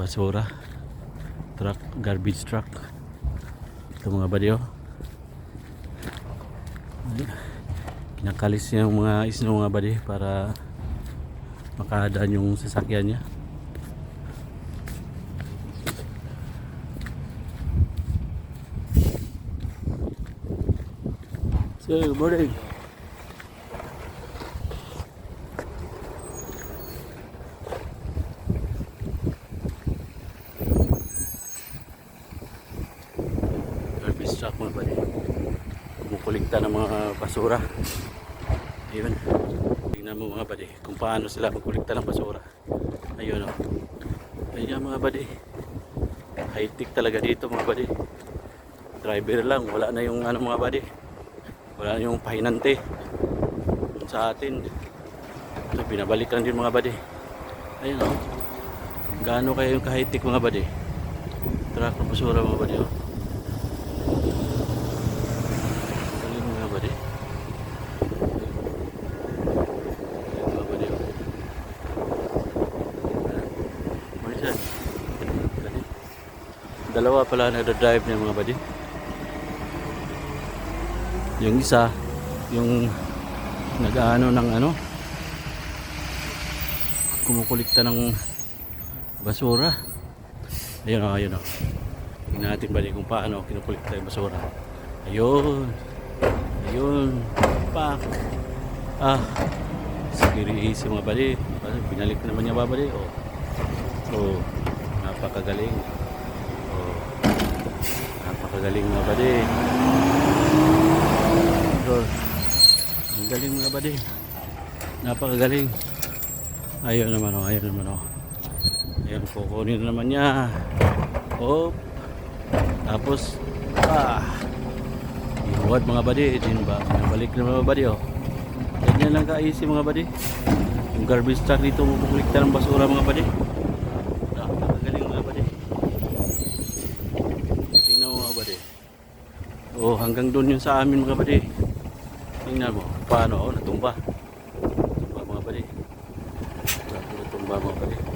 basura truck, garbage truck. Ito mga buddy, oh. Kinakalis niya yung mga isno mga buddy para makadaan yung sasakyan niya. So, good morning. Garbage truck mga buddy, kumukulikta ng mga basura. Ayun, tingnan mo mga buddy kung paano sila magkulikta ng basura. Ayun, oh. Ayun mga buddy, high tech talaga dito mga buddy. Driver lang, wala na yung ano mga buddy, wala na yung pahinante sa atin. So, binabalik lang din mga buddy. Ayun, oh. Gaano kayo yung high tech mga buddy, truck ng basura mga buddy, oh. Galing mga buddy. Dalawa pala nagda-drive niya mga buddy. Yung isa, yung nag-ano ng ano, kumukulikta ng basura. Ayun o, ayun o. Tingnan natin buddy kung paano kinukulikta yung basura. Ayun. Ayun. Pak. Ah. Sige, easy mga buddy. Binalik naman niya ba buddy? Oh. Oh. Napakagaling. Napakagaling mga buddy. Ang galing mga buddy. Napakagaling. Ayun naman oh, ayun naman oh. Ayun, kukunin na naman niya. Oh. Tapos ihuwad mga buddy. Din ba? Balik na mga buddy oh. Ganyan lang ka-easy mga buddy. Yung garbage truck dito mukukulikta ng basura mga buddy. Napakagaling mga buddy. Oh, hanggang doon yun sa amin mga buddy. Tingnan mo, paano? Oh, natumba. Natumba mga buddy. Natumba mga buddy.